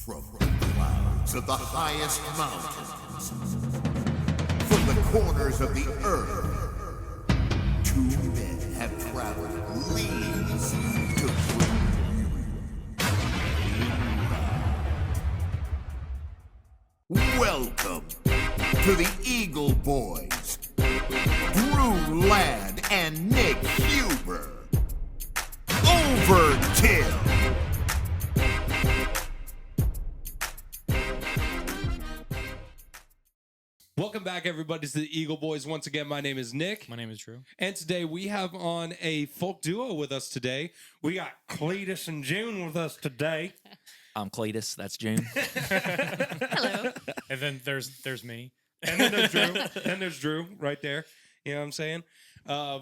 From the clouds of the highest mountains, from the corners of the earth, two men have traveled leagues to bring you. Welcome to the Eagle Boys, Drew Ladd and Nick Huber. Overkill. Welcome back, everybody, to the Eagle Boys. Once again, my name is Nick. My name is Drew. And today we have on a folk duo with us today. We got Cletus and June with us today. I'm Cletus. That's June. Hello. And then there's me. And then there's Drew. And there's Drew right there. You know what I'm saying?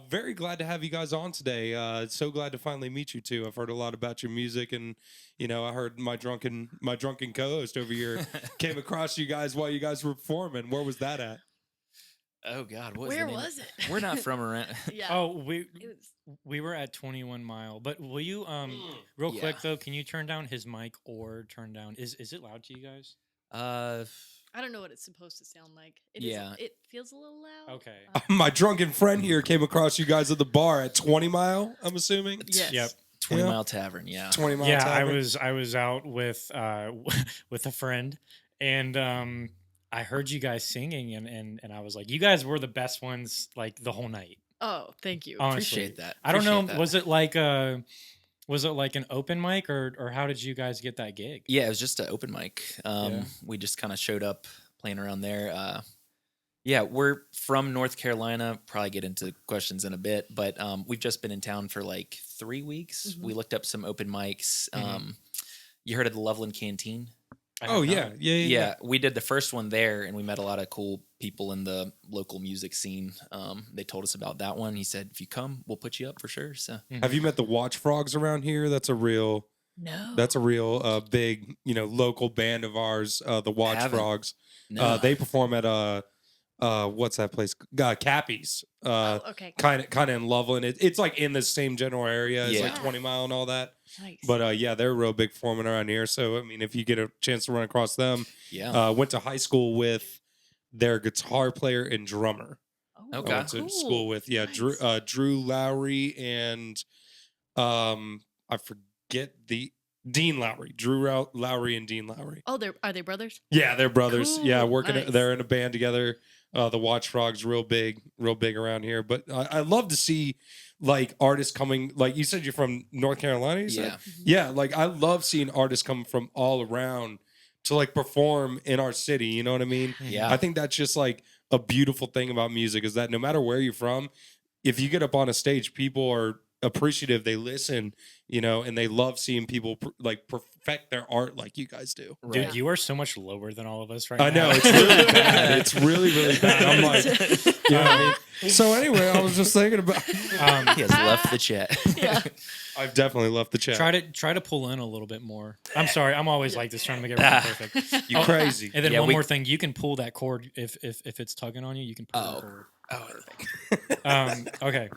Very glad to have you guys on today. So glad to finally meet you two. I've heard a lot about your music, and I heard my drunken co-host over here came across you guys while you guys were performing. Where was that at? Oh God, Where was it? We're not from around. Yeah. Oh, we were at 21 Mile. But will you real Yeah. quick though? Can you turn down his mic or turn down? Is it loud to you guys? I don't know what it's supposed to sound like. Yeah. It feels a little loud. Okay. My drunken friend here came across you guys at the bar at 20 Mile, I'm assuming? Yes. Yep. 20 Yeah. Mile Tavern. Yeah. 20 Mile Yeah, Tavern. I was out with with a friend, and I heard you guys singing, and I was like, you guys were the best ones like the whole night. Oh, thank you. Honestly. Appreciate that. I don't know. Appreciate that. Was it like an open mic, or how did you guys get that gig? Yeah, it was just an open mic. Yeah. We just kind of showed up playing around there. Yeah, we're from North Carolina. Probably get into questions in a bit, but we've just been in town for like 3 weeks. Mhm. We looked up some open mics. Mhm. You heard of the Loveland Canteen? I Oh, have yeah. not. Yeah. We did the first one there, and we met a lot of cool people in the local music scene. They told us about that one. He said, if you come, we'll put you up for sure. So Have you met the Watch Frogs around here? That's a real big, local band of ours, the Watch Haven't. Frogs. no. They perform at what's that place? Cappy's. Okay. Kind of in Loveland. It's like in the same general area as like Yeah. 20 Mile and all that. Nice. But yeah, they're real big performing around here. So I mean, if you get a chance to run across them, yeah. went to high school with their guitar player and drummer. Oh, Okay. I went to school with Nice. Drew Lowry and I forget the Dean Lowry. Drew Lowry and Dean Lowry. Oh, are they brothers? Yeah, they're brothers. Cool. Yeah, Nice. they're in a band together. The Watch Frogs, real big around here. But I love to see like artists coming. Like you said, you're from North Carolina. You said? Yeah. Yeah. Like I love seeing artists come from all around to like perform in our city. You know what I mean? Yeah. I think that's just like a beautiful thing about music is that no matter where you're from, if you get up on a stage, people are appreciative. They listen, and they love seeing people perfect their art like you guys do. Dude, Right. you are so much lower than all of us right I now. know it's really bad. It's really, really bad. I'm like, you know what I mean? So anyway, I was just thinking about. He has left the chat. Yeah. I've definitely left the chat. Try to pull in a little bit more. I'm sorry. I'm always like this, trying to make everything perfect. You crazy. And then Yeah, one we- more thing, you can pull that cord if it's tugging on you. You can pull Oh. the cord. Oh, Okay.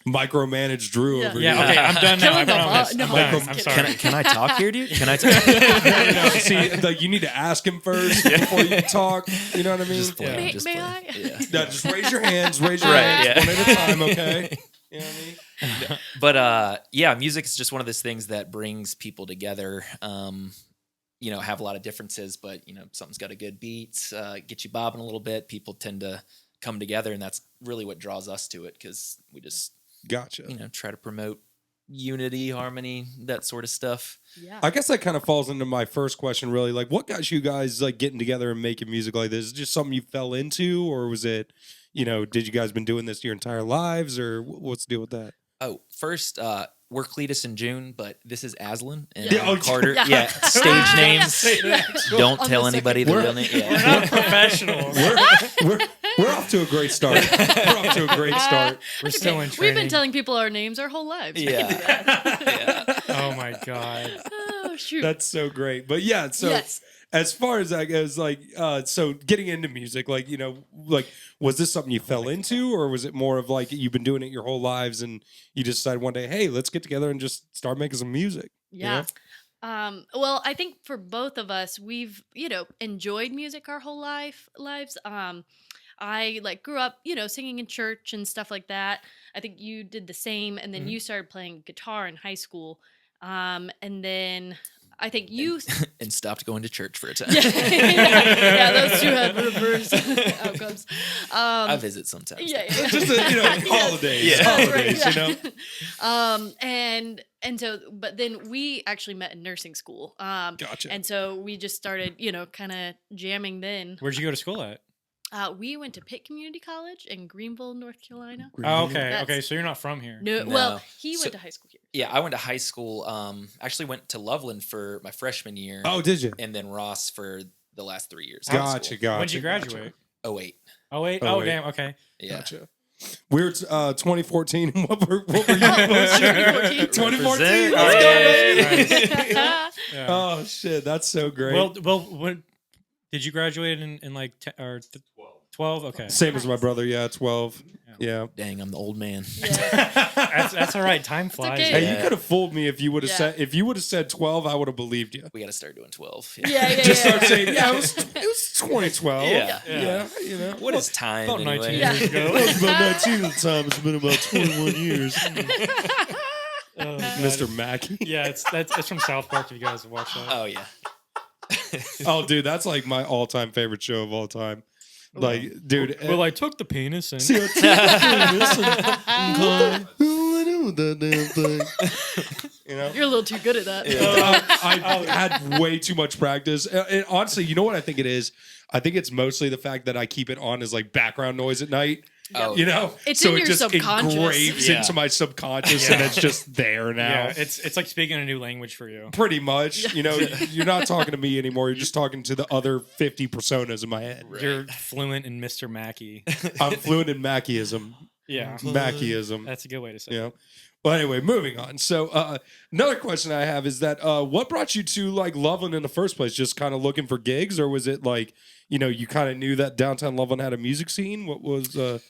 Micromanage Drew Yeah. over Yeah. here. Okay. I'm done now. I Killing the promise. no, I'm I'm done. just I'm kidding. sorry. can I talk here, dude? Can I talk? No, see, like you need to ask him first before you talk. You know what I mean? Just play. May, Just may play. I? Yeah. No, just raise your hands. Raise your Right, hands yeah. one at a time. Okay. You know what I mean? But yeah, music is just one of those things that brings people together. Have a lot of differences, but something's got a good beat, get you bobbing a little bit. People tend to come together, and that's really what draws us to it because we just Gotcha. try to promote unity, harmony, that sort of stuff. Yeah. I guess that kind of falls into my first question, really. Like, what got you guys like getting together and making music like this? Is it just something you fell into, or was it, did you guys been doing this your entire lives, or what's the deal with that? Oh, first, we're Cletus and June, but this is Azelin and Yeah. Oh, Carter. yeah. Yeah, stage names. Yeah. Don't On tell the anybody the second- real name. We're Yeah. not professional. We're off to a great start. We're off to a great start. We're still in We've training. been telling people our names our whole lives. Yeah. Yeah. Oh my god. Oh shoot. That's so great. But yeah, so yes. as far as that goes, like, so getting into music, like, was this something you fell into, or was it more of like you've been doing it your whole lives and you just decided one day, hey, let's get together and just start making some music? Yeah. Well, I think for both of us, we've, enjoyed music our whole lives. I like grew up, singing in church and stuff like that. I think you did the same, and then Mhm. you started playing guitar in high school. And then I think you And stopped going to church for a time. yeah, those two had reverse outcomes. I visit sometimes. Yeah, It's just holidays, Yeah. holidays, That's right, and so, but then we actually met in nursing school. Gotcha. And so we just started, kind of jamming then. Where'd you go to school at? We went to Pitt Community College in Greenville, North Carolina. Oh, okay. That's- Okay. So you're not from here. No, No. well, he So- went to high school here. Yeah, I went to high school. Actually went to Loveland for my freshman year. Oh, did you? And then Ross for the last 3 years. Gotcha, gotcha. When'd you graduate? Oh, 08. Oh, wait. Oh, Oh, wait. damn. Okay. Yeah. Gotcha. We're 2014. What were Oh, you? 2014. 2014. Represent. Let's go, baby. Yeah. Oh shit, that's so great. Well, when did you graduate in like 12? Okay. Same as my brother. Yeah, 12. Yeah. Dang, I'm the old man. Yeah. That's all right. Time flies. okay. Hey, Yeah. you could have fooled me if you would have Yeah. said 12. I would have believed you. We got to start doing 12. Yeah. Just start saying, yeah, it was 2012. Yeah. Yeah, you know. What is time About 19 anyway? Yeah. years ago. Well, it's about 19 at the time. It's been about 21 years. Oh, God. Mr. Mackey. Yeah, it's from South Park. If you guys have watched that. Oh, yeah. Oh, dude, that's like my all-time favorite show of all time. Like, dude. Well, I took the penis and See, I took the penis and I do with that damn thing. You know? You're a little too good at that. I had way too much practice. And honestly, you know what I think it is? I think it's mostly the fact that I keep it on as like background noise at night. Oh, You know, It's so in it your just subconscious. engraves Yeah. into my subconscious, and Yeah. it's just there now. yeah, it's like speaking a new language for you. Pretty much, you know, you're not talking to me anymore. You're just talking to the other 50 personas in my head. You're fluent in Mr. Mackey. I'm fluent in Mackeyism. Yeah, Mackeyism. that's a good way to say You it. know. Well, anyway, moving on. So, another question I have is that what brought you to like Loveland in the first place? Just kind of looking for gigs, or was it like you kind of knew that downtown Loveland had a music scene? What was the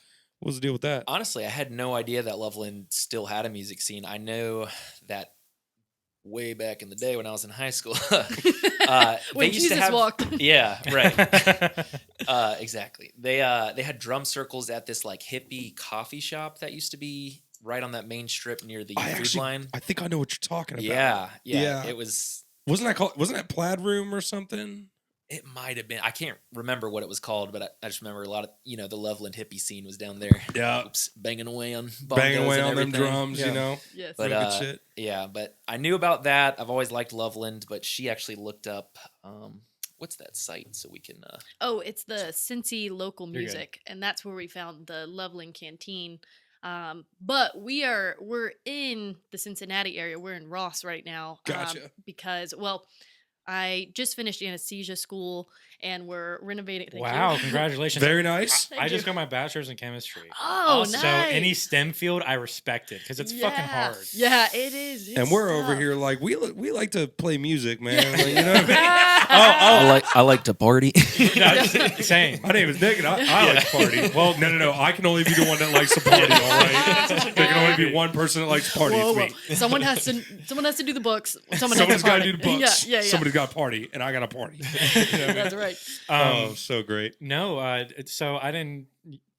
deal with that? Honestly, I had no idea that Loveland still had a music scene. I know that way back in the day when I was in high school. They When used Jesus to have, walked. Yeah, right. Exactly. They had drum circles at this like hippie coffee shop that used to be right on that main strip near the food line. I think I know what you're talking about. Yeah. Yeah. It was. Wasn't that Plaid Room or something? It might have been. I can't remember what it was called, but I just remember a lot of the Loveland hippie scene was down there. Yeah. Oops, banging away on Banging bongos away and on them everything. drums, Yeah. Yes. But Real good shit. yeah, but I knew about that. I've always liked Loveland, but she actually looked up what's that site so we can Oh, it's the Cincy Local You're good. Music, and that's where we found the Loveland Canteen. But we're in the Cincinnati area. We're in Ross right now. Gotcha. Because I just finished anesthesia school, and we're renovating. Thank Wow, you. congratulations. Very nice. Thank I just you. got my bachelor's in chemistry. Oh, So nice. any STEM field, I respect it because it's fucking hard. Yeah, it is. It's And we're over tough. here like we like to play music, man. Like, you know what I mean? I like to party. No, same. My name is Nick, and I like to party. Well, no. I can only be the one that likes to party. All right. There can only be one person that likes to party. Whoa, It's whoa. me. Someone has to do the books. Someone's got to do the party. books. Yeah. Somebody's got to party, and I got to party. You know what I mean? That's right. Oh, so great. No, so I didn't,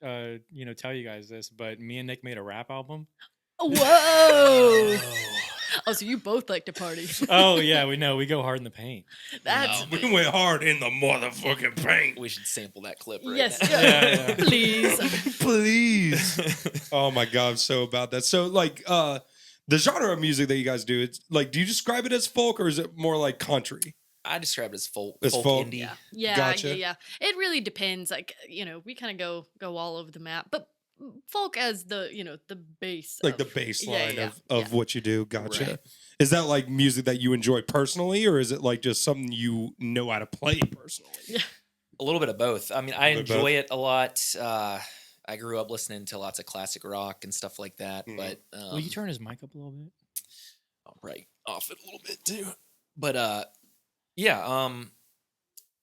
tell you guys this, but me and Nick made a rap album. Whoa. Oh, so you both like to party. Oh yeah, we know. We go hard in the paint. That's We went hard in the motherfucking paint. We should sample that clip right yes. now. Yeah. Please. Please. Oh my god, I'm so about that. So like the genre of music that you guys do, it's like, do you describe it as folk or is it more like country? I describe it as folk As folk. indie. Yeah. Gotcha. Yeah. It really depends. Like, we kind of go all over the map, but folk as the base. Like the of- baseline yeah, of yeah. what you do. Gotcha. Right. Is that like music that you enjoy personally, or is it like just something you know how to play personally? A little bit of both. I mean, I A little bit enjoy it a lot. I grew up listening to lots of classic rock and stuff like that. Mhm. But Will you turn his mic up a little bit? I'll probably off it a little bit too. But yeah,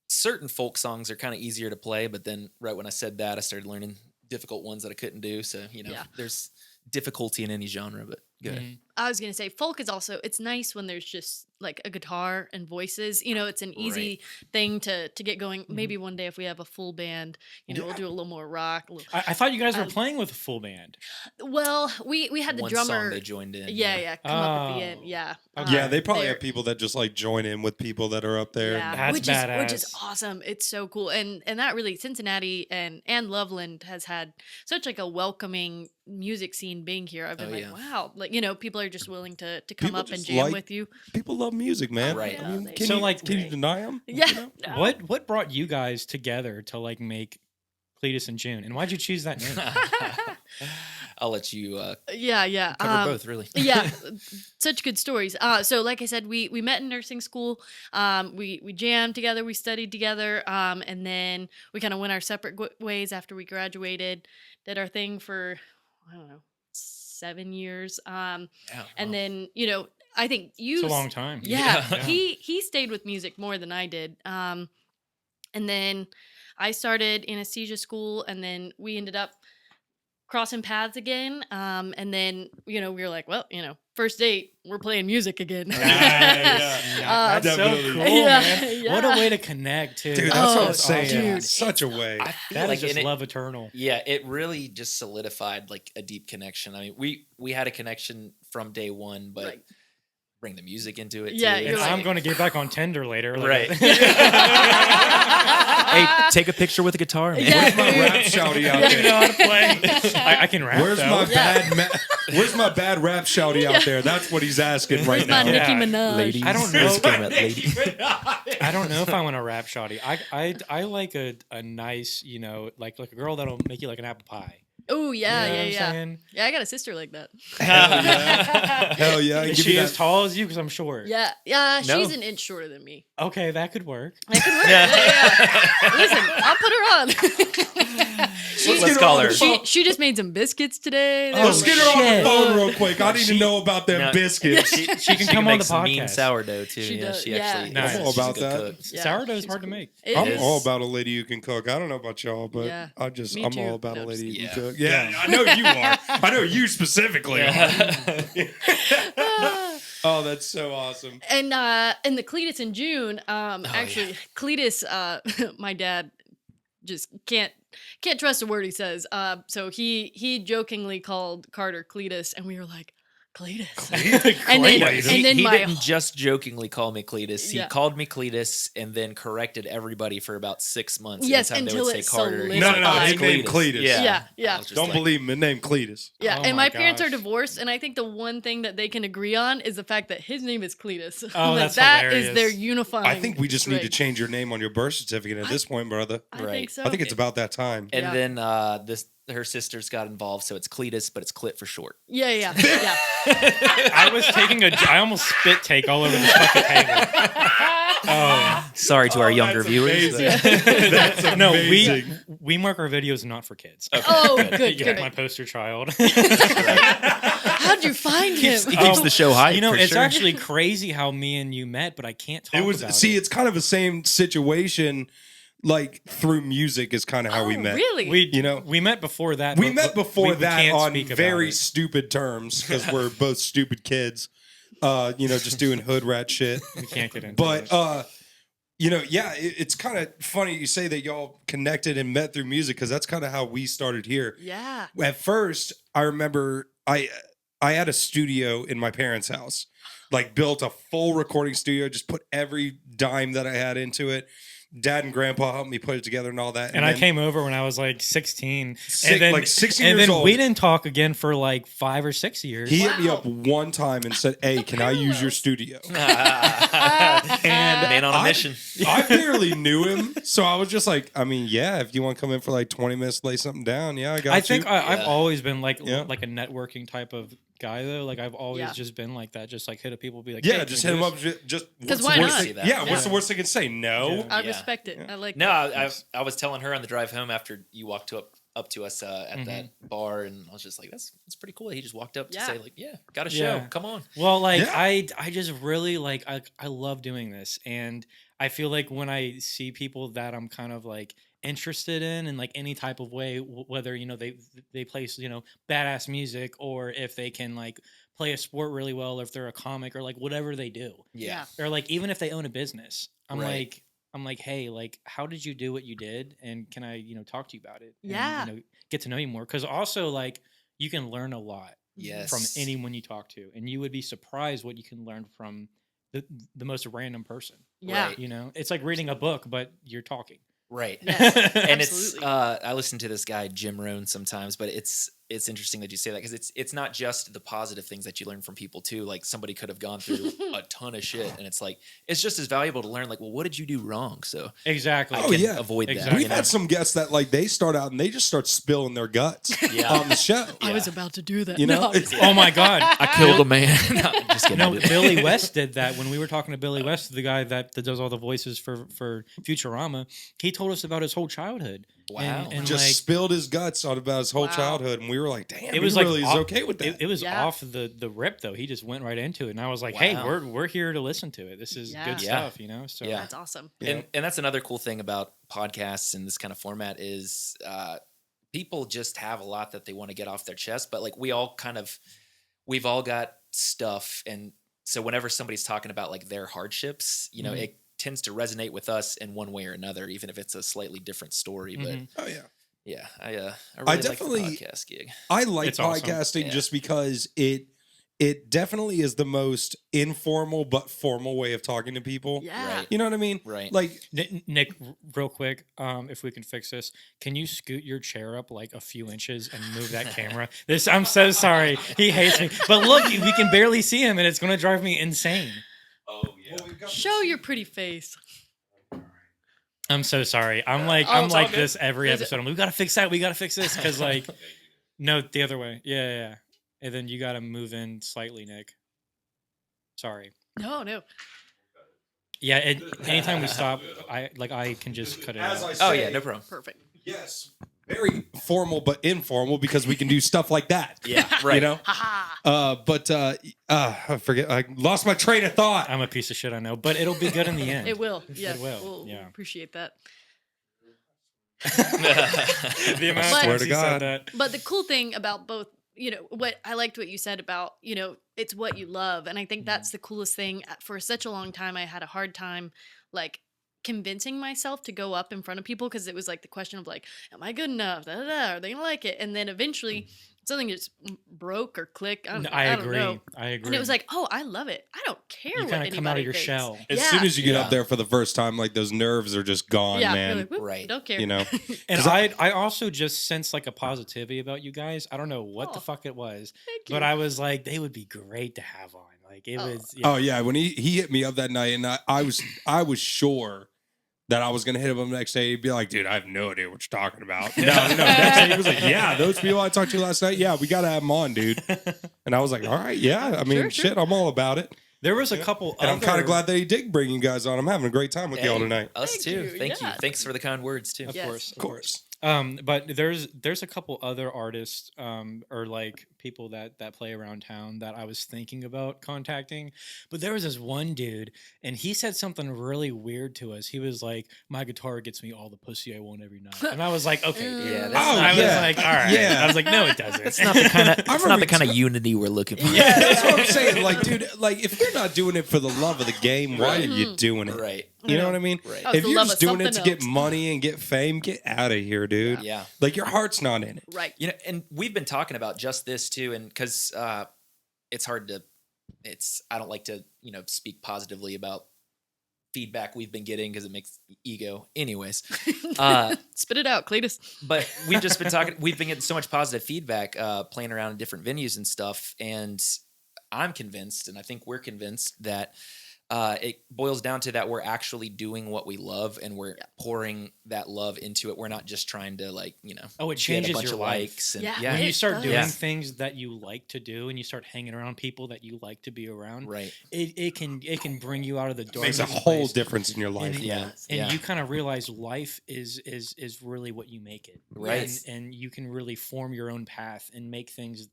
certain folk songs are kind of easier to play. But then right when I said that, I started learning difficult ones that I couldn't do. So Yeah. there's difficulty in any genre. But go ahead. I was gonna say folk is also, it's nice when there's just like a guitar and voices. It's an easy thing to get going. Maybe one day if we have a full band, we'll do a little more rock. I thought you guys were playing with a full band. Well, we had the One drummer. song they joined in. Yeah, come up at the end. Yeah. Yeah, they probably they're- have people that just like join in with people that are up there. Yeah, That's which is badass. awesome. It's so cool, and that really Cincinnati and Loveland has had such like a welcoming music scene being here. I've been wow, like people are just willing to come People up and just jam like- with you. People love music, man. Right. I mean, Yeah, can So, you, like- can you deny them? Yeah. No. What brought you guys together to like make Cletus and June, and why'd you choose that name? I'll let you Yeah. cover both, really. Yeah, such good stories. So like I said, we met in nursing school. We jammed together, we studied together, and then we kind of went our separate ways after we graduated. Did our thing for I don't know 7 years. Yeah, And wow. then I think you. It's a long time. Yeah, Yeah. he stayed with music more than I did. And then I started anesthesia school, and then we ended up crossing paths again. And then we were like, well, first date, we're playing music again. That's Definitely. so cool, Yeah, man. What a yeah. way to connect, too. Dude, that's what I'm Oh, saying. dude. Such a way. I feel That like is just and it- love eternal. Yeah, it really just solidified like a deep connection. I mean, we had a connection from day one, but Right. bring the music into it. Yeah, too. you're And like- I'm going to get back on Tinder later. like- Right. Hey, take a picture with a guitar, man. Yeah. Where's my rap shouty out I don't even know there? how to play. I can rap, Where's though. my Yeah. where's my bad rap shouty out there? That's what he's asking right My now. Nicki Yeah. Minaj. Ladies, I don't know. this came out, lady. I don't know if I want to rap shoddy. I like a nice, like a girl that'll make you like an apple pie. Oh yeah, You know what I'm yeah. saying? Yeah, I got a sister like that. Hell yeah. Hell yeah. Is Give me she that- as tall as you? Because I'm short. Yeah, No. she's an inch shorter than me. Okay, that could work. I could work. Yeah. Listen, I'll put her on. Let's Let's get her call on her. the phone. She just made some biscuits today. They Let's were get her like- on the Shit. phone real quick. I need to She- know about them No. biscuits. She can come on the make some mean podcast. sourdough too. She yeah, does, she yeah. actually. Nice. I'm all she's a about good that. cook. Yeah, Sourdough's she's hard to cool. make. It I'm is. all about a lady who can cook. I don't know about y'all, but Yeah. I'm Me all too. about No, a lady who just- can yeah. cook. Yeah, I know you are. I know you specifically are. Oh, that's so awesome. And the Cletus in June, actually Cletus, my dad just can't trust a word he says. So he jokingly called Carter Cletus, and we were like, Cletus. And then, Cletus. and then he my didn't just jokingly call me Cletus. He Yeah. called me Cletus and then corrected everybody for about 6 months. Yes, Anytime until they would it say Carter. he's No, like, no, "Oh, his it's name Cletus. Yeah, yeah. I was just Don't like, believe me. Name Cletus. Yeah, Oh and my my parents are gosh. divorced, and I think the one thing that they can agree on is the fact that his name is Cletus. Oh, Like, that's that is hilarious. their unifying. I think we just need to trait. change your name on your birth certificate at this point, brother. I Right. think so. I think it's about that time. And Yeah. then her sisters got involved, so it's Cletus, but it's Clit for short. Yeah. I was taking I almost spit take all over the fucking table. Oh. Sorry to our younger that's viewers. amazing. That's amazing. No, we mark our videos not for kids. Oh, good, You good. got my poster child. How'd you find him? He keeps the show high. You know, for it's sure. actually crazy how me and you met, but I can't talk It was about see, it. it's kind of the same situation. Like through music is kind of how we Oh, met. Really? We met before that. We but met before we that can't on speak about very it. stupid terms because we're both stupid kids. Just doing hood rat shit. We can't get into But it. it's kind of funny you say that y'all connected and met through music because that's kind of how we started here. Yeah. At first, I remember I had a studio in my parents' house, like built a full recording studio, just put every dime that I had into it. Dad and Grandpa helped me put it together and all that. And I then came over when I was like 16. like 16 and years then old. we didn't talk again for like 5 or 6 years. He hit me up one time and said, "Hey, can I use your studio?" and man on a mission. I barely knew him, so I was just like, I mean, yeah, if you want to come in for like 20 minutes, lay something down, yeah, I got I think you. I've Yeah. always been like Yeah. like a networking type of guy though. Like I've always Yeah. just been like that. Just like hit up people, be like, yeah, hey, just can hit we him do this? up. Just what's why the worst not? thing? That. Yeah, what's the Yeah. worst they can say? No. Yeah. I Yeah. respect it. I like No, that. I was telling her on the drive home after you walked up to us at that bar, and I was just like, that's pretty cool. He just walked up to Yeah. say like, yeah, got a show, Yeah. come on. Well, like Yeah. I just really like I love doing this, and I feel like when I see people that I'm kind of like interested in like any type of way, whether they play badass music or if they can like play a sport really well, or if they're a comic, or like whatever they do, Yeah. or like even if they own a business, Right. I'm like, hey, like, how did you do what you did, and can I, talk to you about it? Yeah. And, get to know you more, because also like you can learn a lot Yes. from anyone you talk to, and you would be surprised what you can learn from the most random person. Yeah. Right. It's like reading a book, but you're talking. Right. Yes. And it's Absolutely. I listen to this guy Jim Rohn sometimes, but it's interesting that you say that, because it's not just the positive things that you learn from people too. Like somebody could have gone through a ton of shit, and it's like it's just as valuable to learn. Like, well, what did you do wrong? So Exactly. I Oh, can yeah. avoid that. Exactly. We've had some guests that like they start out and they just start spilling their guts Yeah. on the show. I was Yeah. about to do that. You know? No, I'm just Oh my God. I killed a man. No, I'm just kidding. I No, didn't. Billy West did that when we were talking to Billy West, the guy that does all the voices for Futurama. He told us about his whole childhood. Wow. And Just like, spilled his guts on about his whole Wow. childhood, and we were like, "Damn, it was he like really is off- okay with that." It was Yeah. off the rip though. He just went right into it, and I was like, "Hey, Wow. we're here to listen to it. This is Yeah. good Yeah. stuff, So Yeah. That's awesome. Yeah. And that's another cool thing about podcasts and this kind of format is people just have a lot that they want to get off their chest, but like we've all got stuff, and so whenever somebody's talking about like their hardships, it tends to resonate with us in one way or another, even if it's a slightly different story. Mhm. Oh yeah, But yeah, I really definitely- like the podcast gig. I like It's awesome. podcasting Yeah. just because it definitely is the most informal but formal way of talking to people. Yeah. Right. You know what I mean? Right. Like, Nick, real quick, if we can fix this, can you scoot your chair up like a few inches and move that camera? I'm so sorry. He hates me, but look, we can barely see him, and it's going to drive me insane. oh yeah, Show your pretty face. I'm so sorry. I'm like Oh, it's all good. this every Is it- episode. We got to fix that. We got to fix this because like no, the other way. Yeah. And then you got to move in slightly, Nick. Sorry. No, no. Yeah. Anytime we stop, I can just cut it As I out. say, Oh yeah, no problem. Perfect. yes, very formal but informal because we can do stuff like that. Yeah, right. You know. Haha. I forget. I lost my train of thought. I'm a piece of shit, I know, but it'll be good in the end. It will. Yeah. will, We'll yeah. appreciate that. The amount of But- times Swear to he God. said that. But the cool thing about both, what I liked what you said about, it's what you love. And I think that's the coolest thing. For such a long time, I had a hard time, like, convincing myself to go up in front of people because it was like the question of like, am I good enough? Da, da, da. Are they gonna like it? And then eventually something just broke or clicked. I don't agree. know. I agree. And it was like, oh, I love it. I don't care You what kinda anybody come out of your thinks. shell. As Yeah. soon as you get Yeah. up there for the first time, like those nerves are just gone, yeah, man. you're like, whoop, Right. Don't care. You know. And I also just sense like a positivity about you guys. I don't know what the Oh, fuck it was, Thank you. but I was like, they would be great to have on. Like it Oh. was. Oh yeah, when he hit me up that night, and I was sure that I was gonna hit him the next day. He'd be like, "Dude, I have no idea what you're talking about." No. Next day he was like, "Yeah, those people I talked to last night. Yeah, we gotta have them on, dude." And I was like, "All right, yeah. I mean, Sure. shit, I'm all about it." There was a couple. And I'm kind other- of glad that he did bring you guys on. I'm having a great time with y'all Hey, tonight. Us Thank too. you, Thank you. yeah. Thanks for the kind words too. Of Yes. course, Of course. But there's a couple other artists or like people that play around town that I was thinking about contacting. But there was this one dude, and he said something really weird to us. He was like, "My guitar gets me all the pussy I want every night," and I was like, "Okay, dude." Yeah, And that's I was yeah. like, "All right." Yeah. I was like, "No, it doesn't." It's not the kind of it's not remember the kind of unity we're looking for. Yeah, that's what I'm saying. Like, dude, like if you're not doing it for the love of the game, why are Mm-hmm. you doing it? Right. You know what I mean? Right. Oh, If the you're love just of doing it to something get else. money and get fame, get out of here, dude. Yeah. Like your heart's not in it. Right. And we've been talking about just this too, and because it's hard to, I don't like to, speak positively about feedback we've been getting because it makes ego. Anyways, Spit it out, Cletus. but we've just been talking. We've been getting so much positive feedback, playing around in different venues and stuff, and I'm convinced, and I think we're convinced that. It boils down to that we're actually doing what we love and we're pouring that love into it. We're not just trying to Oh, it get changes a bunch your of life. likes and Yeah. When It you start does. doing Yeah. things that you like to do, and you start hanging around people that you like to be around, right. it can bring you out of the It darkness. makes a whole place. difference in your life. And, Yeah. and Yeah. you kind of realize life is really what you make it, Right. And you can really form your own path and make things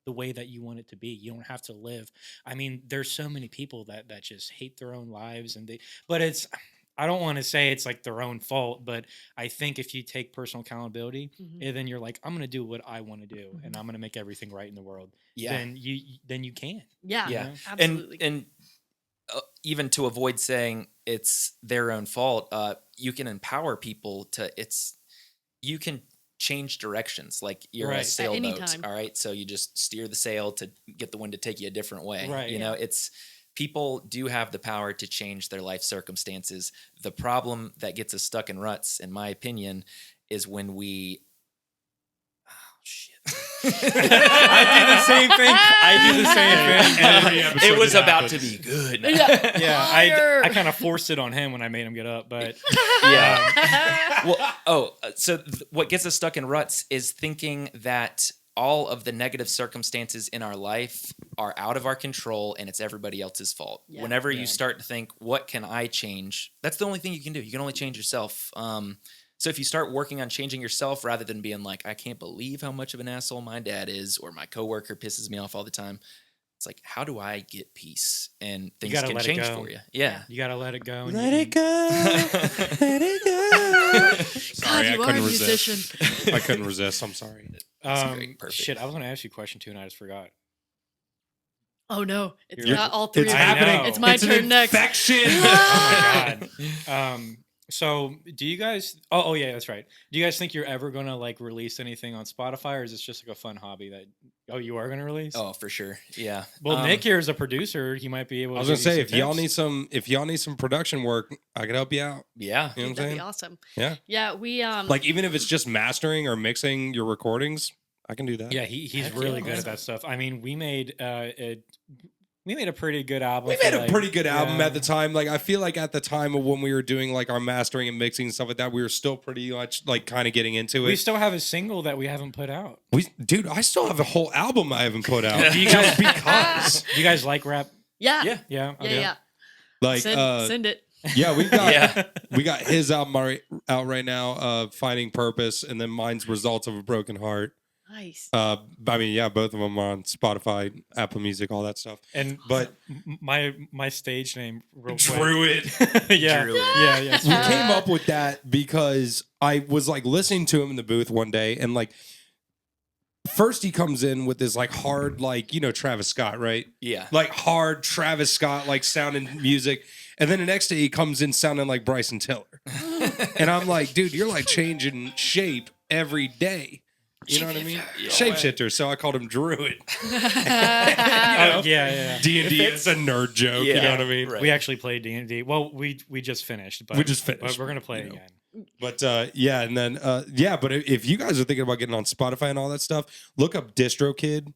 the way that you want it to be. You don't have to live. I mean, there's so many people that just hate their own lives, but I don't want to say it's like their own fault, but I think if you take personal accountability, and then you're like, I'm going to do what I want to do, and I'm going to make everything right in the world. Yeah. Then you can. Yeah, Yeah. absolutely. And even to avoid saying it's their own fault, you can empower people you can change directions. Like you're a Right. sailboat, At any time. all right? So you just steer the sail to get the wind to take you a different way. Right. You know, people do have the power to change their life circumstances. The problem that gets us stuck in ruts, in my opinion, is when we I do the same thing. Every it was episode about happens. to be good. Yeah, Fire. I kind of forced it on him when I made him get up, but Yeah. What gets us stuck in ruts is thinking that all of the negative circumstances in our life are out of our control and it's everybody else's fault. Yeah. Whenever you start to think, what can I change? That's the only thing you can do. You can only change yourself. So if you start working on changing yourself rather than being like, I can't believe how much of an asshole my dad is, or my coworker pisses me off all the time. It's like, how do I get peace? And things gotta can let it change go. for you. Yeah. you got to let it go. and Let you- it go. Let it go. Sorry, I you are a couldn't musician. resist. I couldn't resist. I'm sorry. That's great. Perfect. Shit, I was going to ask you a question too, and I just forgot. Oh no, it's You're- not all three. It's of I them. happening. happening. It's my It's an turn next. infection. Oh my god. So do you guys? Oh yeah, that's right. Do you guys think you're ever gonna like release anything on Spotify, or is this just like a fun hobby that? Oh, you are gonna release? Oh, for sure. Yeah. Well, Nick here is a producer. He might be able. I was to gonna give you say, some if y'all need some production work, I can help you out. Yeah. You know what I'm That'd saying? be awesome. Yeah. Yeah, we Like even if it's just mastering or mixing your recordings, I can do that. Yeah, he's Heck really yeah. good at that stuff. I mean, we made a pretty good album. We for, made a like- pretty good album yeah. at the time. Like I feel like at the time of when we were doing like our mastering and mixing and stuff like that, we were still pretty much like kind of getting into We it. still have a single that we haven't put out. Dude, I still have a whole album I haven't put out. Do you guys because Do you guys like rap? yeah, Yeah. Yeah. yeah, Okay. yeah. like Send it. yeah, we got Yeah. we got his album out right now, Finding Purpose, and then mine's Results of a Broken Heart. Nice. I mean, yeah, both of them are on Spotify, Apple Music, all that stuff. And But my stage name, real quick. Druid. yeah, Druid. yeah. We came up with that because I was like listening to him in the booth one day, and like first he comes in with this like hard, like, you know, Travis Scott, right? Yeah. Like hard Travis Scott like sounding music, and then the next day he comes in sounding like Bryson Tiller, and I'm like, dude, you're like changing shape every day. You know what I mean? Shapeshifter. So I called him Druid. Yeah. D&D is a nerd joke. You Yeah. know what I mean? Right. We actually played D&D. Well, we just finished. But We just finished, But we're gonna play you it know. again. But yeah, and then but if you guys are thinking about getting on Spotify and all that stuff, look up DistroKid.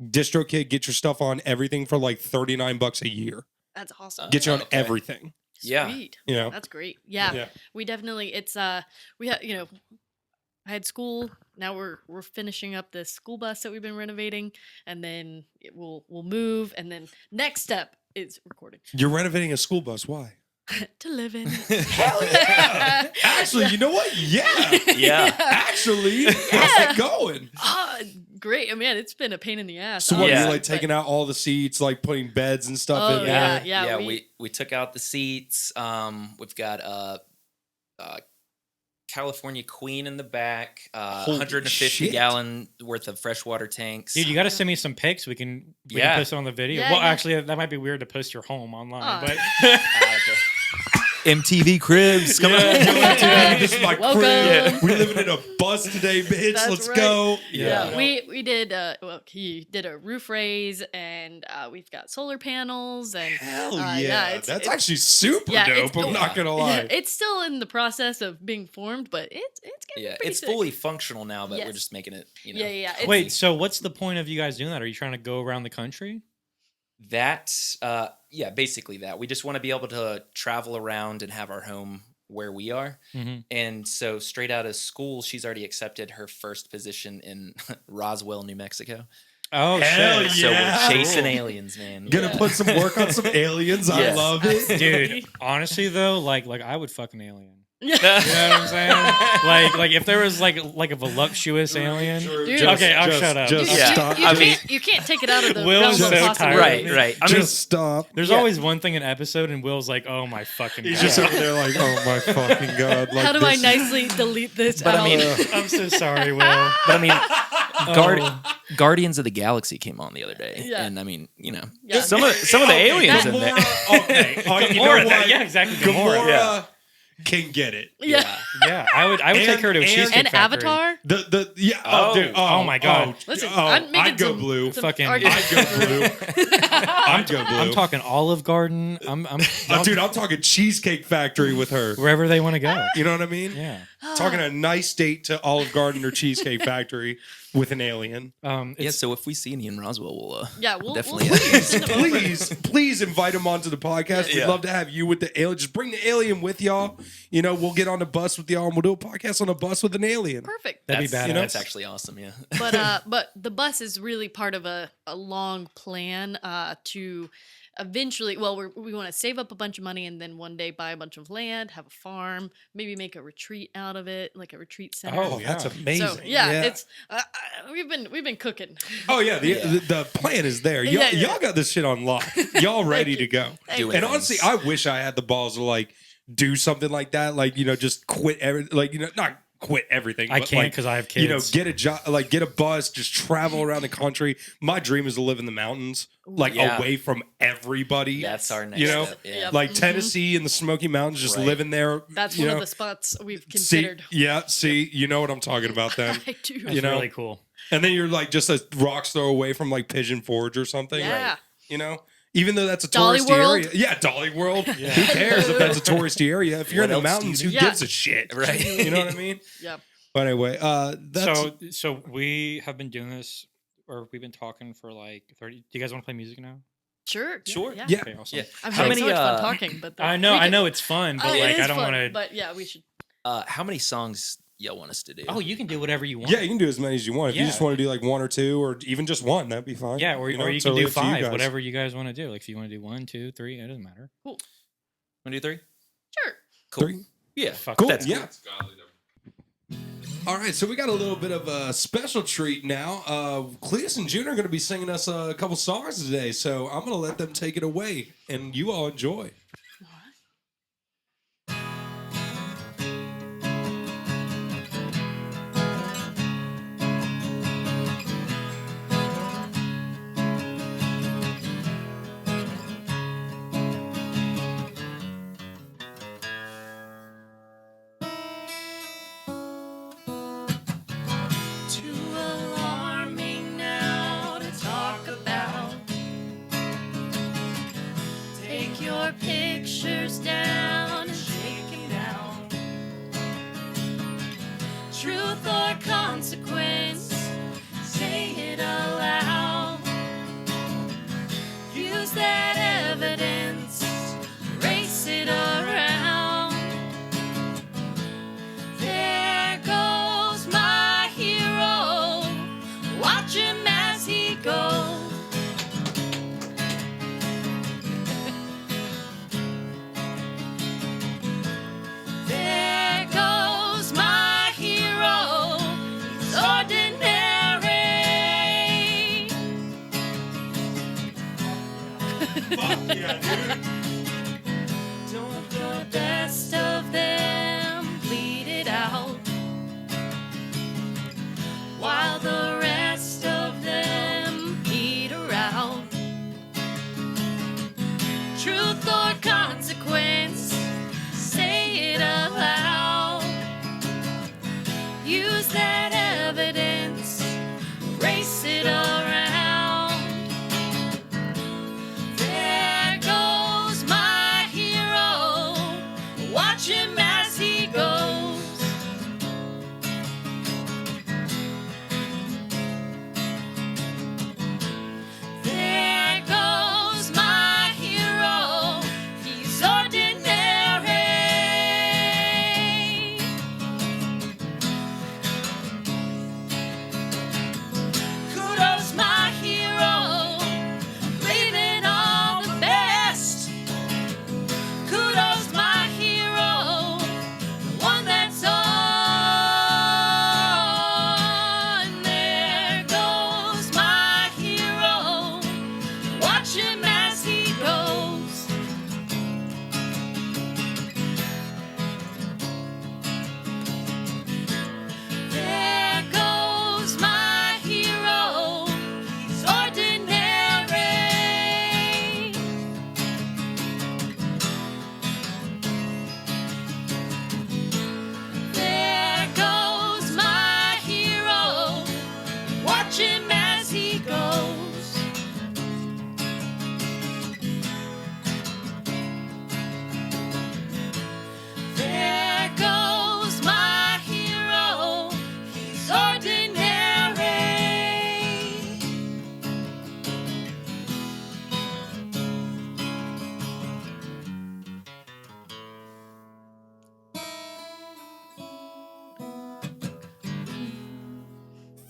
DistroKid, get your stuff on everything for like $39 a year. That's awesome. Get you on okay. everything. Yeah. Sweet. You know? That's great. Yeah. Yeah. We definitely we had I had school. Now we're finishing up the school bus that we've been renovating, and then we'll move, and then next step is recording You're renovating a school bus. Why? to live in. Hell yeah! Actually, you know what? Yeah. Yeah. Actually, how's it going? Great. I mean, it's been a pain in the ass. So what? Yeah. You're like taking out all the seats, like putting beds and stuff Oh, in yeah. there. We took out the seats. We've got California Queen in the back, Holy 150 shit. gallon worth of freshwater tanks. Dude, you got to send me some pics. We can Yeah. post it on the video. Yeah, well, yeah. actually, that might be weird to post your home online, but Okay. MTV Cribs. Come on. This is my Welcome. crib. We living in a bus today, bitch. That's Let's right. go. Yeah, Yeah. we did. He did a roof raise, and we've got solar panels, and Hell yeah, it's- That's it's- actually super yeah, dope. I'm not gonna lie. it's still in the process of being formed, but it's getting Yeah, pretty it's sick. fully functional now, but we're Yes. just making it, Yeah. It's, wait. So, what's the point of you guys doing that? Are you trying to go around the country? That, basically that. We just want to be able to travel around and have our home where we are. Mm-hmm. And so straight out of school, she's already accepted her first position in Roswell, New Mexico. Oh Hell shit, So yeah. we're chasing aliens, man. Gonna put some work on some aliens. I Yes. love it. dude! Honestly, though, like I would fuck an alien. You know what I'm saying? Like if there was like a voluptuous alien. Dude. Okay, I'll shut up. Just Yeah. stop. You can't take it out of the Will realm is of so possibility. tired. Right. I mean, Just stop. There's Yeah. always one thing an episode, and Will's like, "Oh my fucking He's god!" just over there like, oh my fucking god. Like How do I this- nicely delete this? But I out? mean, I'm so sorry, Will. but I mean, Oh. Guardians of the Galaxy came on the other day, Yeah. and I mean, Yeah. some of the aliens in there. Okay. Oh, you know Gamora, what? yeah, exactly. Gamora. Gamora can get it. yeah. Yeah, I would take her to a And- cheesecake And factory. Avatar. Oh, Dude, oh my God. Listen, oh, I'm making I'd go some- blue. some Fucking- arguments. I'd go blue. I'd go blue. I'm talking Olive Garden. I'm Dude, I'm talking Cheesecake Factory with her. wherever they want to go. You know what I mean? Yeah. Talking a nice date to Olive Garden or Cheesecake Factory with an alien. Yeah, It's, so if we see an Ian Roswell, we'll Yeah, we'll definitely. send them over. Please invite him onto the podcast. We'd Yeah. love to have you with the alien. Just bring the alien with y'all. You know, we'll get on the bus with y'all and we'll do a podcast on a bus with an alien. Perfect. that'd be That's- badass. know, That's actually awesome. Yeah. But the bus is really part of a long plan to eventually, well, we want to save up a bunch of money and then one day buy a bunch of land, have a farm, maybe make a retreat out of it, like a retreat center. Oh, that's Yeah. amazing. So yeah, it's we've been cooking. Oh yeah, the plan is there. Y'all, Yeah, yeah. y'all got this shit on lock. Y'all ready to go. Do And it. honestly, I wish I had the balls to like do something like that. Like, you know, just quit not quit everything. I but, can't like, because I have kids. you know, get a job, like get a bus, just travel around the country. My dream is to live in the mountains, like Yeah. away from everybody. That's our next You know, step. Yeah. Yep. like Mhm. Tennessee and the Smoky Mountains, just Right. living there. That's you one know. of the spots we've See, considered. see, you know what I'm talking about then. I do. That's you know, really cool. And then you're like just a rock's throw away from like Pigeon Forge or something. Yeah. You know, even though that's a Dolly touristy World. area. Yeah, Dolly World. Who cares if that's a touristy area? If you're What in the else do you mountains, who need? gives Yeah. a shit? Right. You know what I mean? Yep. But anyway, that's So we have been doing this, or we've been talking for like 30. Do you guys want to play music now? Sure. Sure. Yeah. yeah. Okay, awesome. Yeah. I'm How having many? so much fun talking, but I know, it's fun, but it like is I don't fun, want to. But yeah, we should. How many songs y'all want us to do? Oh, you can do whatever you want. Yeah, you can do as many as you want. If you Yeah. just want to do like one or two, or even just one, that'd be fine. Yeah, or you know, can totally do up to you 5, guys. whatever you guys want to do. Like if you want to do 1, 2, 3, it doesn't matter. Want to do 3? Sure. Cool. Three. Yeah. Fuck Cool. That's Yeah. All right, so we got a little bit of a special treat now. Cletus and June are going to be singing us a couple songs today, so I'm going to let them take it away, and you all enjoy. Too alarming now to talk about. Take your pick.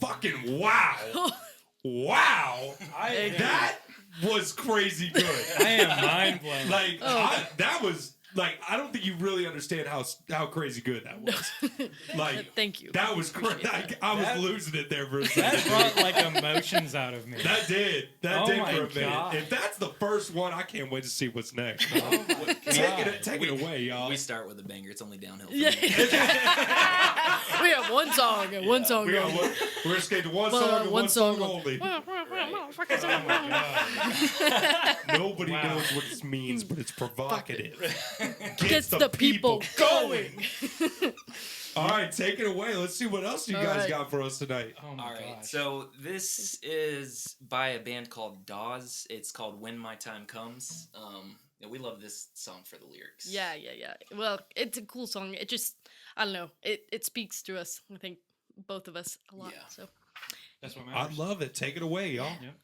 fucking wow. Wow. That was crazy good. I am mind blown. Like, that was, like, I don't think you really understand how crazy good that was. Like, Thank you. That was crazy. I was losing it there for a second. That brought like emotions out of me. That did. That Oh did my for a minute. God. If that's the first one, I can't wait to see what's next. Take it away, y'all. We start with a banger. It's only downhill. Yeah. We have one song and one song. We're only. gonna skate to one song and one song only. Nobody knows what this means, but it's provocative. Gets the people going. All right, take it away. Let's see what else you guys right. got for us tonight. Oh my All right, gosh. so this is by a band called Dawes. It's called When My Time Comes. And we love this song for the lyrics. Yeah. Well, it's a cool song. It just, I don't know. It speaks to us. I think both of us a lot. Yeah. So That's what I matters. love it. Take it away, y'all. Yep.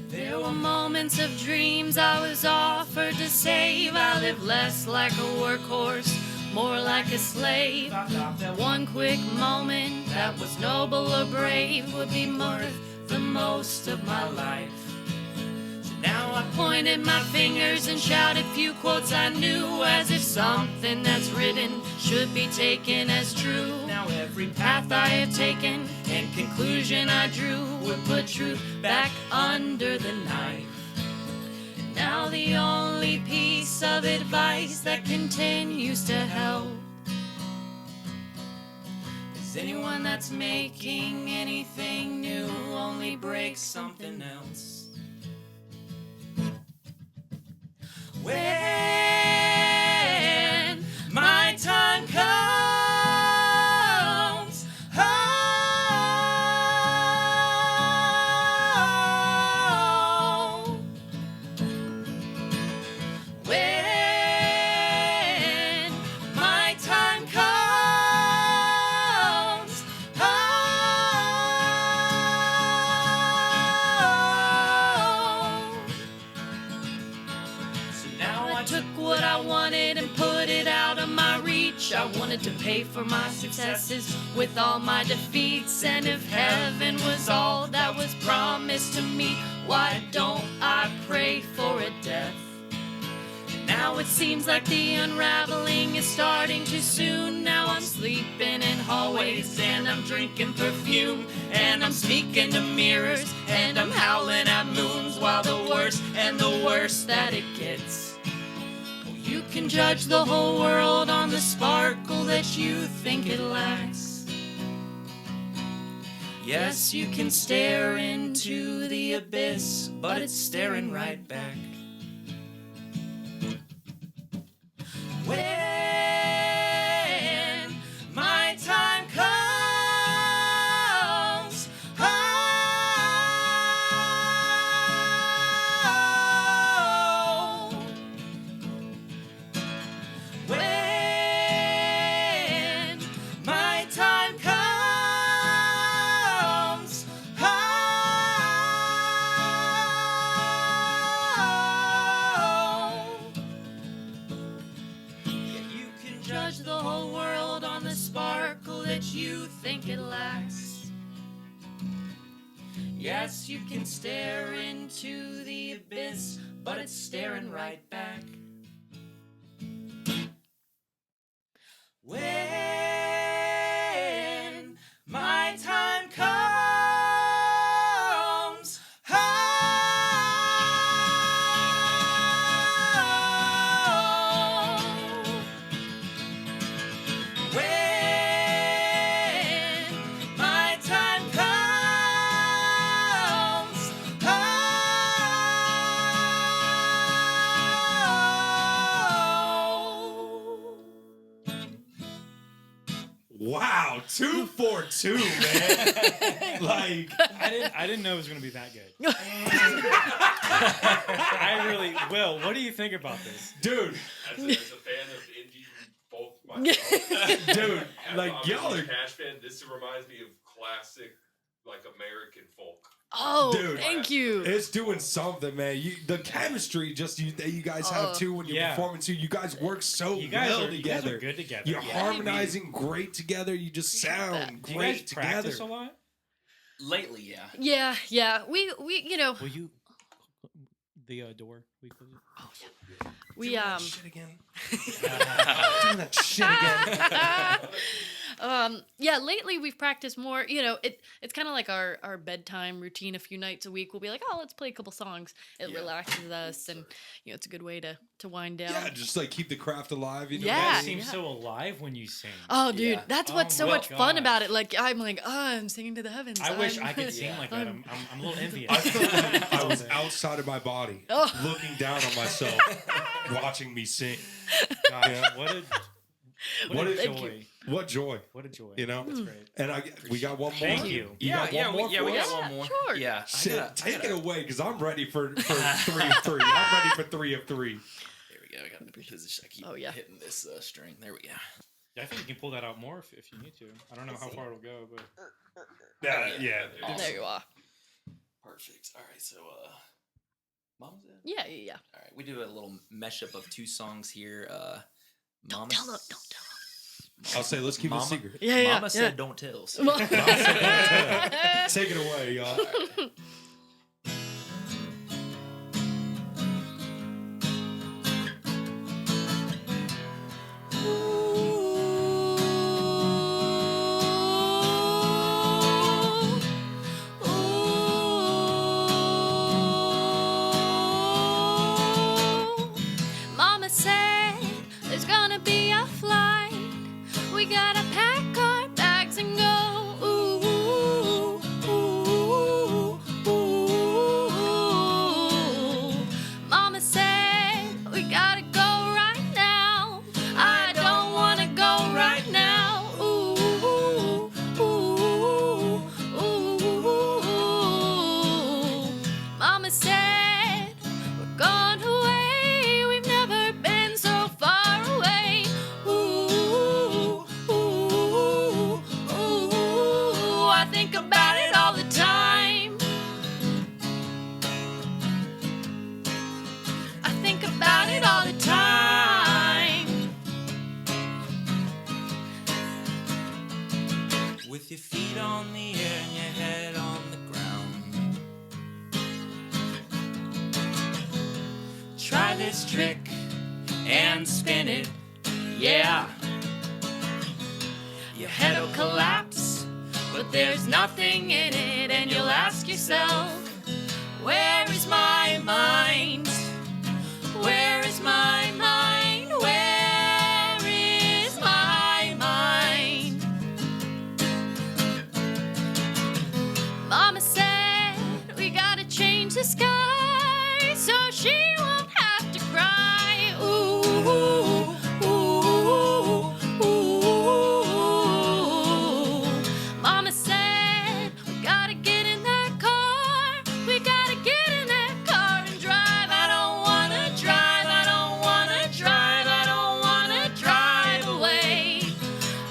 there were moments of dreams I was offered to save. I lived less like a workhorse, more like a slave. I thought that one quick moment that was noble or brave would be worth the most of my life. So now I pointed my fingers and shouted few quotes I knew, as if something that's written should be taken as true. Now every path I have taken and conclusion I drew would put truth back under the knife. And now the only piece of advice that continues to help is anyone that's making anything new only breaks something else. When my time comes, oh, when my time comes, oh, so now I took what I wanted and put it out of my reach. I wanted to pay for my successes with all my defeats. And if heaven was all that was promised to me, why don't I pray for a death? And now it seems like the unraveling is starting too soon. Now I'm sleeping in hallways and I'm drinking perfume, and I'm speaking to mirrors and I'm howling at moons, while the worse and the worse that it gets. You can judge the whole world on the sparkle that you think it lacks. Yes, you can stare into the abyss, but it's staring right back. When my time comes, oh, when my time comes, oh, you can judge the whole world on the sparkle that you think it lacks. Yes, you can stare into the abyss, but it's staring right back. When my time comes, oh, when my time comes, oh. Wow, 2 for 2, man. Like, I didn't know it was going to be that good. I really will. What do you think about this? dude, As a fan of indie, both myself. dude, I'm like a y'all huge are. Cash fan. This reminds me of classic, like American folk. Oh, Dude, thank you. It's doing something, man. The chemistry that you guys have too when you're Yeah. performing too. You guys work so You guys well are together. good together. You're Yeah. harmonizing great together. You just sound Do you guys great together. practice a lot? Lately, yeah. Yeah. We you know, Will you the door? We close it. we Doing that shit again. Uh, Doing that shit again. yeah, lately we've practiced more. You know, it's kind of like our bedtime routine. A few nights a week, we'll be like, oh, let's play a couple songs. It Yeah. relaxes us, and you know, it's a good way to wind down. Yeah, just like keep the craft alive. You know you what I Yeah. guys mean? seem so alive when you sing. Oh, dude, Yeah. that's Oh what's so my much fun gosh. about it. Like I'm like, oh, I'm singing to the heavens. I wish I'm- I could sing Yeah. like that. I'm a little envious. I felt like I was outside of my body, Oh. looking down on myself, watching me sing. Gosh, Yeah. what What a a- Thank joy. you. What joy, What a joy. you know? That's great. And we got one more. Thank you. You got one more we for got us? one more. sure. Yeah. Shit, take it away because I'm ready for 3 of 3. I'm ready for 3 of 3. There we go. I got to position. I keep Oh, yeah. hitting this string. There we go. I think you can pull that out more if you need to. I don't know how far it'll go, but Yeah. There you are. Perfect. All right. So, Mama's in? Yeah. All right. We do a little mashup of 2 songs here. Don't Mama tell them. Don't tell I'll say, let's keep it Mama- a secret. them. Yeah. Mama said don't tell. So. Well- Take it away, y'all. Mama said there's gonna be a flight. We gotta pack our bags and go. Ooh, ooh, ooh, ooh. Mama said we gotta go right now. I don't wanna go right now. Ooh, ooh, ooh. Mama said we're going away. We've never been so far away. Ooh, ooh, ooh. I think about it all the time. I think about it all the time. With your feet on the air and your head on the ground. Try this trick and spin it, yeah. Your head'll collapse, but there's nothing in it, and you'll ask yourself, where is my mind? Where is my mind? Where is my mind? Mama said we gotta change the sky so she won't have to cry. Ooh, ooh, ooh. Mama said we gotta get in that car. We gotta get in that car and drive. I don't wanna drive. I don't wanna drive. I don't wanna drive away.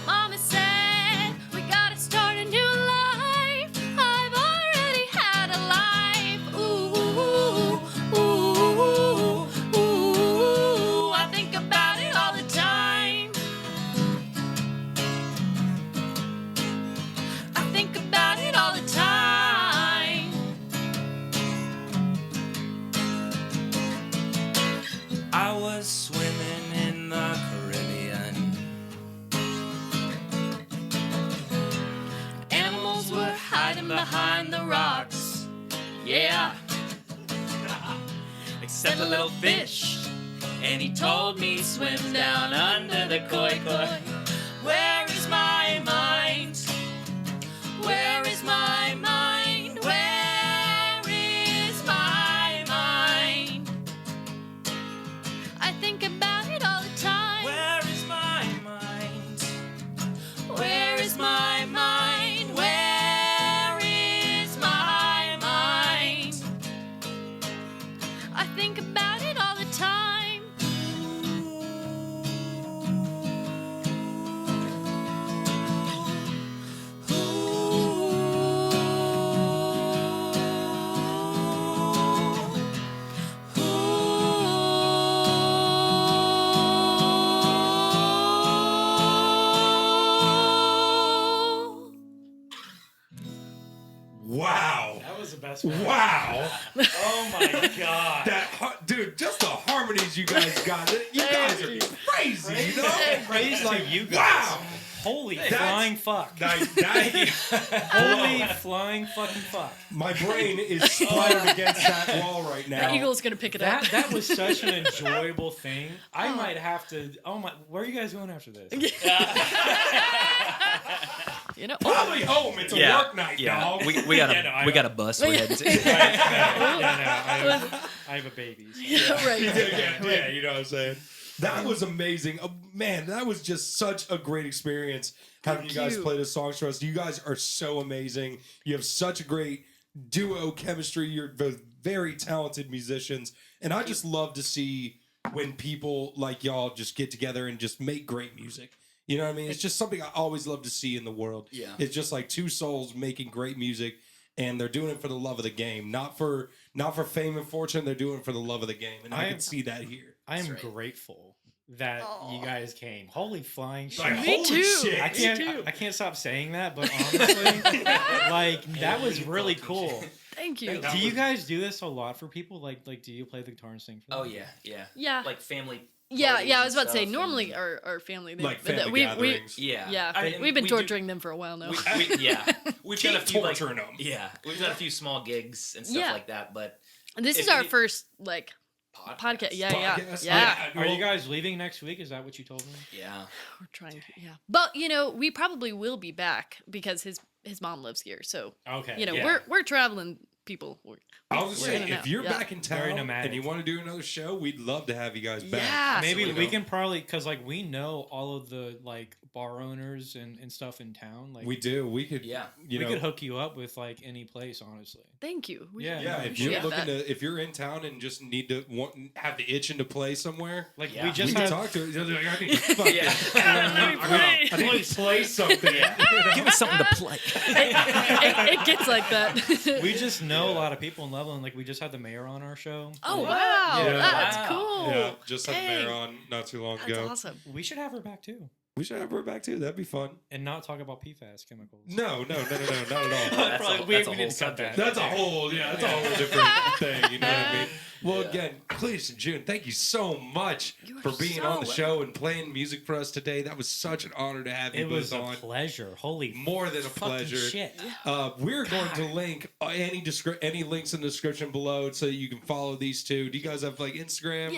Mama said we gotta start a new life. I've already had a life. Ooh, ooh, ooh. I think about it all the time. I think about it all the time. I was swimming in the Caribbean. Animals were hiding behind the rocks. Yeah. Except a little fish. And he told me swim down under the koi koi. Where is my mind? Where is my mind? Where is my mind? I think about it all the time. Where is my mind? Where is my mind? Where is my mind? I think about it all the time. Wow. That was the best one. Wow. Oh my god. Dude, just the harmonies you guys got. You guys are crazy, you know? Praise to you guys. Wow. Holy That's- flying fuck. Holy flying fucking fuck. My brain is splattered against that wall right now. The Eagle's gonna pick it up. That was such an enjoyable thing. I might have to. Oh my! Where are you guys going after this? You know, Probably home. It's a work night, dog. We got a we got a bus we're heading to. I have a baby. So. right. Yeah, you know what I'm saying? That was amazing. Man, that was just such a great experience having you guys play the songs for us. You guys are so amazing. You have such a great duo chemistry. You're both very talented musicians. And I just love to see when people like y'all just get together and just make great music. You know what I mean? It's just something I always love to see in the world. Yeah. It's just like two souls making great music, and they're doing it for the love of the game, not for fame and fortune. They're doing it for the love of the game, and I can see that here. I am grateful that you guys came. Holy flying shit! Like, Me holy too. shit. I can't stop saying that, but honestly, like that was really cool. Thank you. Do you guys do this a lot for people? Like, do you play the guitar and sing for them? Oh yeah, yeah. Yeah. Like family. Yeah, parties I and was about to say, stuff, normally and- our family, Like family gatherings. Yeah. we've been torturing them for a while now. We've done a Keep few like, torturing them. yeah, we've done a few small gigs and stuff Yeah. like that, but This is if our you- first like podcast. Yeah. Podcast? Are you guys leaving next week? Is that what you told me? yeah. We're trying to. Yeah, but we probably will be back because his mom lives here. So Okay. we're traveling people. I was just We're in saying, and if out. you're Yeah. back in Very town nomadic. and you want to do another show, we'd love to have you guys back. Yeah. Maybe You we know? can probably, because like we know all of the like bar owners and stuff in town. Like We do. We could. Yeah. You we know. could hook you up with like any place, honestly. Thank you. Yeah, if appreciate you're looking that. if you're in town and just need to have the itching to play somewhere, Like Yeah. we we just can had. talk to it. Like, I need to fucking, Yeah. I need to play something. Give me something to play. it gets like that. We just know a lot of people in Loveland. Like we just had the mayor on our show. Oh wow, Yeah. that's Wow. cool. Yeah, just had Dang. Mare on not too long That's ago. awesome. We should have her back too, We should have her back too. That'd be fun. and not talk about PFAS chemicals. No, not at all. That's a, we that's a need whole to cut subject. that. That's a whole different thing. You know what I mean? Well, again, Cletus and June, thank you so much You are for being so on the show and playing music for us today. That was such an honor to have you It was both a on. pleasure. Holy More than a fucking pleasure. shit. We're going to link any links in the description below so that you can follow these two. Do you guys have like Instagram?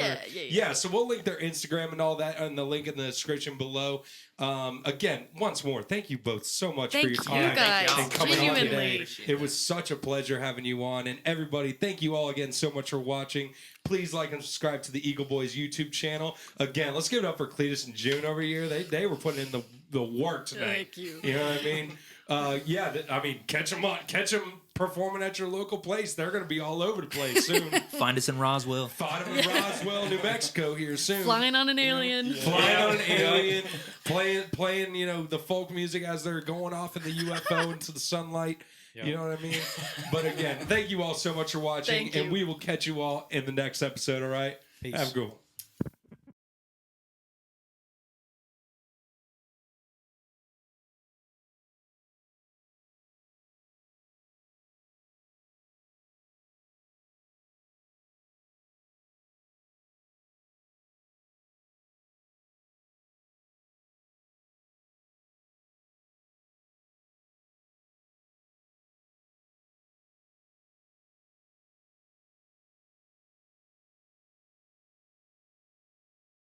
Yeah. So we'll link their Instagram and all that on the link in the description below. Again, once more, thank you both so much for Thank your you time guys. and coming on Genuinely. today. Appreciate It was such a pleasure having you on. And everybody, thank you all again so much for watching. Please like and subscribe to the Eagle Boys YouTube channel. Again, let's give it up for Cletus and June over here. They were putting in the work tonight. Thank you. You know what I mean? Catch them performing at your local place. They're going to be all over the place soon. Find us in Roswell. Find them in Roswell, New Mexico here soon. Flying on an alien. Flying on an alien, playing, the folk music as they're going off in the UFO into the sunlight. Yep. You know what I mean? But again, thank you all so much for watching, Thank and you. we will catch you all in the next episode, all right? Peace. Have a good one.